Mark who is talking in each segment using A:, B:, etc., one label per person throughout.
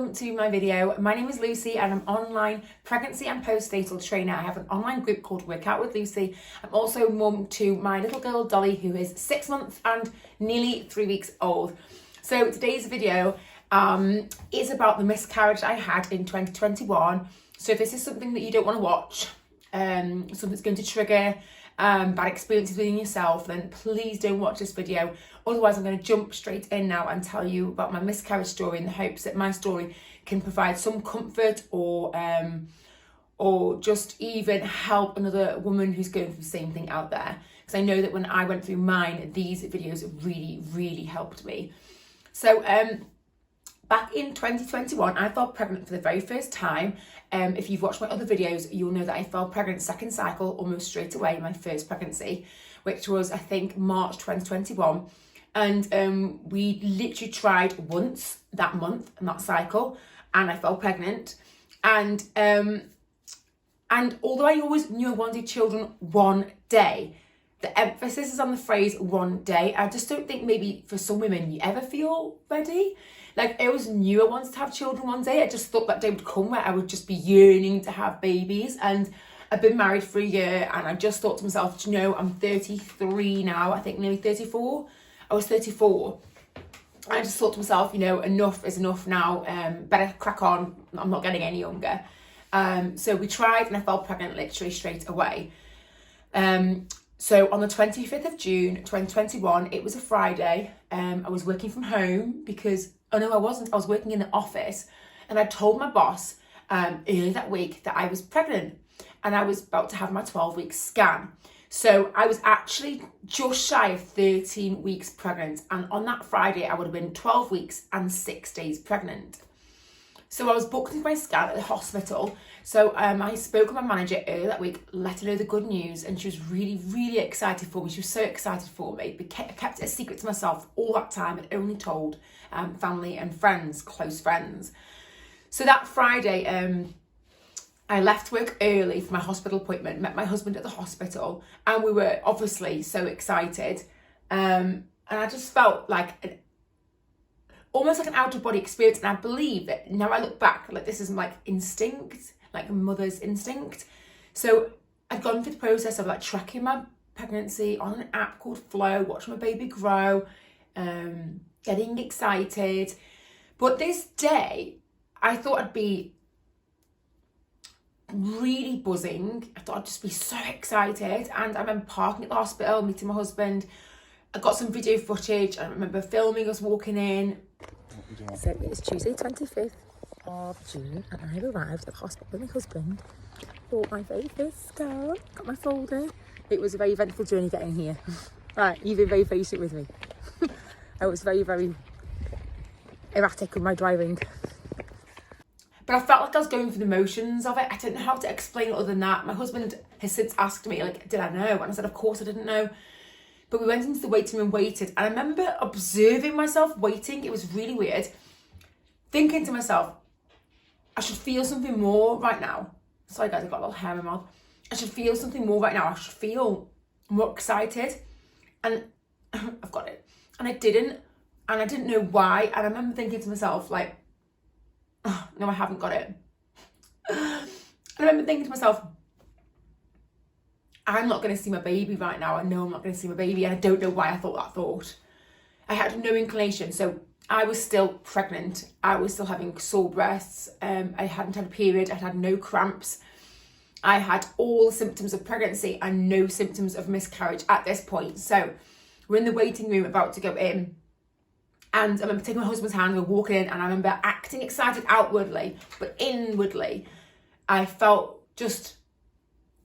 A: welcome to my video. My name is Lucy and I'm online pregnancy and postnatal trainer. I have an online group called Workout with Lucy. I'm also mum to my little girl Dolly, who is 6 months and nearly 3 weeks old. So today's video is about the miscarriage I had in 2021. So if this is something that you don't want to watch, something that's going to trigger bad experiences within yourself, then please don't watch this video. Otherwise, I'm going to jump straight in now and tell you about my miscarriage story in the hopes that my story can provide some comfort or just even help another woman who's going through the same thing out there. Because I know that when I went through mine, these videos really helped me. So back in 2021, I fell pregnant for the very first time. If you've watched my other videos, you'll know that I fell pregnant second cycle almost straight away in my first pregnancy, which was, I think, March 2021. And we literally tried once that month and that cycle, and I fell pregnant. And although I always knew I wanted children one day, the emphasis is on the phrase one day. I just don't think maybe for some women you ever feel ready. Like, I always knew I wanted to have children one day. I just thought that day would come where I would just be yearning to have babies. And I've been married for a year, and I just thought to myself, do you know, I'm 33 now, I think nearly 34. I was 34. I just thought to myself, you know, enough is enough now. Better crack on. I'm not getting any younger. So we tried, and I fell pregnant literally straight away. So on the 25th of June, 2021, it was a Friday. I was working from home because, oh no, I wasn't. I was working in the office, and I told my boss earlier that week that I was pregnant and I was about to have my 12-week scan. So I was actually just shy of 13 weeks pregnant. And on that Friday, I would have been 12 weeks and 6 days pregnant. So I was booked in my scan at the hospital. So I spoke with my manager earlier that week, let her know the good news. And she was really excited for me. She was so excited for me. I kept it a secret to myself all that time and only told family and friends, close friends. So that Friday, I left work early for my hospital appointment, met my husband at the hospital, and we were obviously so excited. And I just felt like almost like an out-of-body experience. And I believe that now I look back, like this is like instinct, like a mother's instinct. So I've gone through the process of like tracking my pregnancy on an app called Flow, watching my baby grow, getting excited. But this day, I thought I'd be really buzzing. I thought I'd just be so excited. And I remember parking at the hospital, meeting my husband. I got some video footage. I remember filming us walking in. So it's Tuesday 25th of June, and I've arrived at the hospital with my husband for my very first scan. Got my folder. It was a very eventful journey getting here. Right, you've been very patient with me. I was very erratic with my driving. But I felt like I was going through the motions of it. I didn't know how to explain it other than that. My husband has since asked me, like, did I know? And I said, of course I didn't know. But we went into the waiting room, waited. And I remember observing myself waiting. It was really weird. Thinking to myself, I should feel something more right now. Sorry guys, I've got a little hair in my mouth. I should feel something more right now. I should feel more excited. And I've got it. And I didn't. And I didn't know why. And I remember thinking to myself, like, oh, no, I haven't got it. And I remember thinking to myself, I'm not going to see my baby right now. I know I'm not going to see my baby, and I don't know why I thought that thought. I had no inclination. So I was still pregnant. I was still having sore breasts. I hadn't had a period. I had no cramps. I had all the symptoms of pregnancy and no symptoms of miscarriage at this point. So we're in the waiting room about to go in. And I remember taking my husband's hand, we were walking in, and I remember acting excited outwardly, but inwardly, I felt just,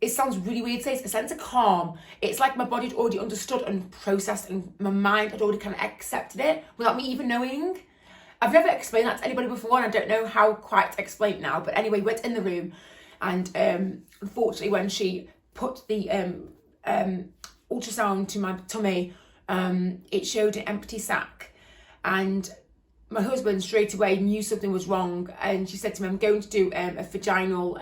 A: it sounds really weird to say, it's a sense of calm. It's like my body had already understood and processed, and my mind had already kind of accepted it without me even knowing. I've never explained that to anybody before, and I don't know how quite to explain it now. But anyway, we went in the room, and unfortunately, when she put the ultrasound to my tummy, it showed an empty sac. And my husband straight away knew something was wrong, and she said to me, I'm going to do a vaginal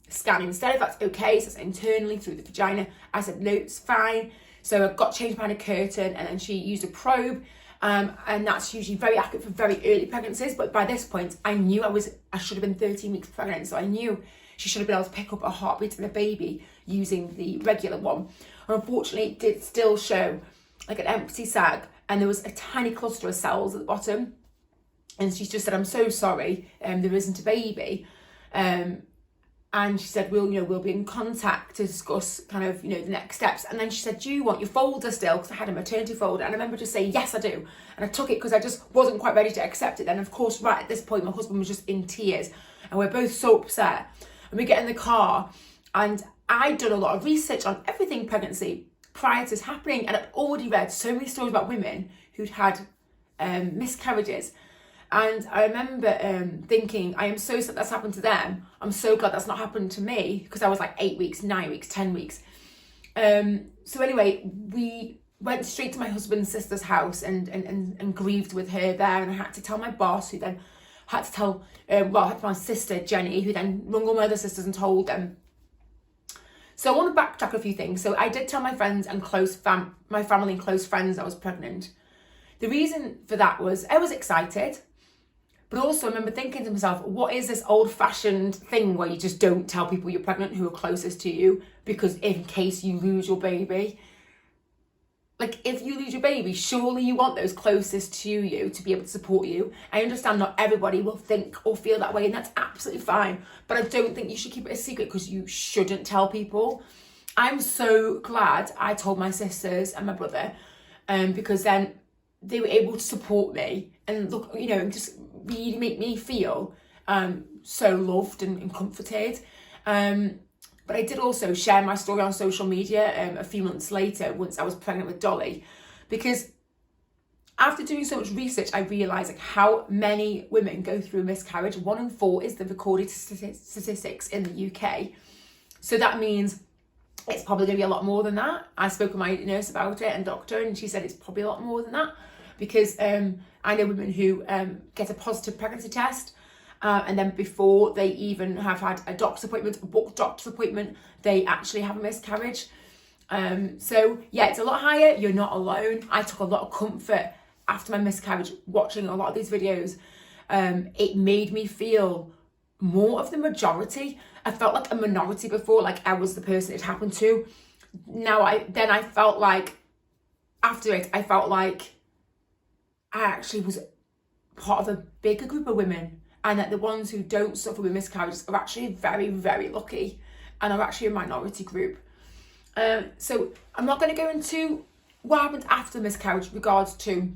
A: scan instead, if that's okay. So it's internally through the vagina. I said, no, it's fine. So I got changed behind a curtain, and then she used a probe And that's usually very accurate for very early pregnancies. But by this point, I knew I should have been 13 weeks pregnant, so I knew she should have been able to pick up a heartbeat in a baby using the regular one. And unfortunately, it did still show like an empty sac, and there was a tiny cluster of cells at the bottom. And she just said, "I'm so sorry, there isn't a baby." And she said, we'll be in contact to discuss kind of, the next steps. And then she said, "Do you want your folder still?" Because I had a maternity folder. And I remember just saying, "Yes, I do." And I took it because I just wasn't quite ready to accept it. Then, of course, right at this point, my husband was just in tears. And we're both so upset. And we get in the car. And I'd done a lot of research on everything pregnancy prior to this happening. And I'd already read so many stories about women who'd had miscarriages. And I remember thinking, I am so sad that's happened to them. I'm so glad that's not happened to me, because I was like 8 weeks, 9 weeks, 10 weeks. So anyway, we went straight to my husband's sister's house and grieved with her there. And I had to tell my boss, who then had to tell, I had my sister, Jenny, who then rung all my other sisters and told them. So I want to backtrack a few things. So I did tell my friends and my family and close friends I was pregnant. The reason for that was I was excited. But also I remember thinking to myself, what is this old-fashioned thing where you just don't tell people you're pregnant who are closest to you, because in case you lose your baby? Like, if you lose your baby, surely you want those closest to you to be able to support you. I understand not everybody will think or feel that way, and that's absolutely fine. But I don't think you should keep it a secret, because you shouldn't tell people. I'm so glad I told my sisters and my brother, because then they were able to support me and look, and just really make me feel so loved and comforted. But I did also share my story on social media a few months later, once I was pregnant with Dolly, because after doing so much research, I realised like how many women go through a miscarriage. 1 in 4 is the recorded statistics in the UK. So that means it's probably going to be a lot more than that. I spoke with my nurse about it and doctor, and she said it's probably a lot more than that, because I know women who get a positive pregnancy test, and then before they even have had a doctor's appointment, a booked doctor's appointment, they actually have a miscarriage. So yeah, it's a lot higher. You're not alone. I took a lot of comfort after my miscarriage watching a lot of these videos. It made me feel more of the majority. I felt like a minority before, like I was the person it happened to. Now I felt like, after it, I felt like I actually was part of a bigger group of women, and that the ones who don't suffer with miscarriages are actually very, very lucky, and are actually a minority group. So I'm not going to go into what happened after miscarriage with regards to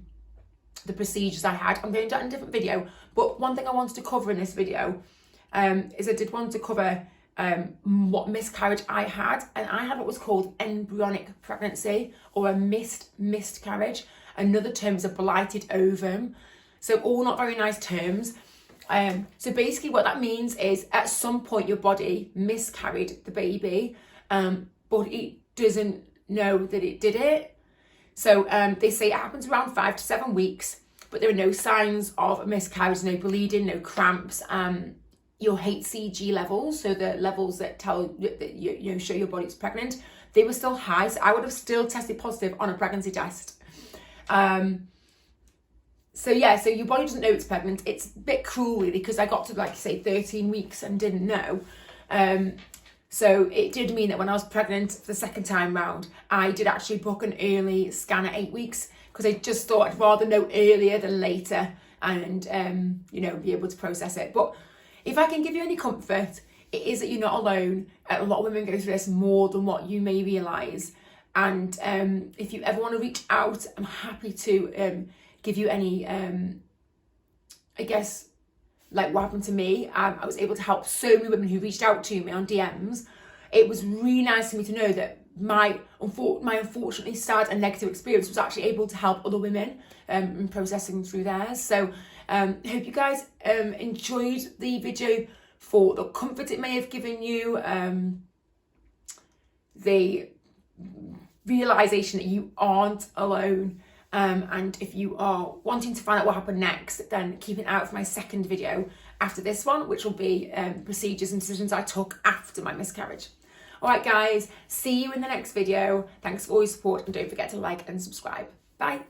A: the procedures I had. I'm going to do that in a different video. But one thing I wanted to cover in this video is I did want to cover what miscarriage I had. And I had what was called embryonic pregnancy, or a miscarriage. Another term is a blighted ovum. So all not very nice terms. So basically what that means is at some point your body miscarried the baby, but it doesn't know that it did it. So they say it happens around 5 to 7 weeks, but there are no signs of a miscarriage, no bleeding, no cramps. Your HCG levels, so the levels that tell that you show your body's pregnant, they were still high. So I would have still tested positive on a pregnancy test. So your body doesn't know it's pregnant. It's a bit cruel really, because I got to, like, say 13 weeks and didn't know. So it did mean that when I was pregnant the second time round, I did actually book an early scan at 8 weeks, because I just thought I'd rather know earlier than later, and be able to process it. But if I can give you any comfort, it is that you're not alone. A lot of women go through this more than what you may realise. And if you ever want to reach out, I'm happy to give you any, I guess, like what happened to me. I was able to help so many women who reached out to me on DMs. It was really nice for me to know that my unfortunately sad and negative experience was actually able to help other women in processing through theirs. So hope you guys enjoyed the video, for the comfort it may have given you, the realization that you aren't alone. And if you are wanting to find out what happened next, then keep an eye out for my second video after this one, which will be procedures and decisions I took after my miscarriage. All right, guys, see you in the next video. Thanks for all your support, and don't forget to like and subscribe. Bye.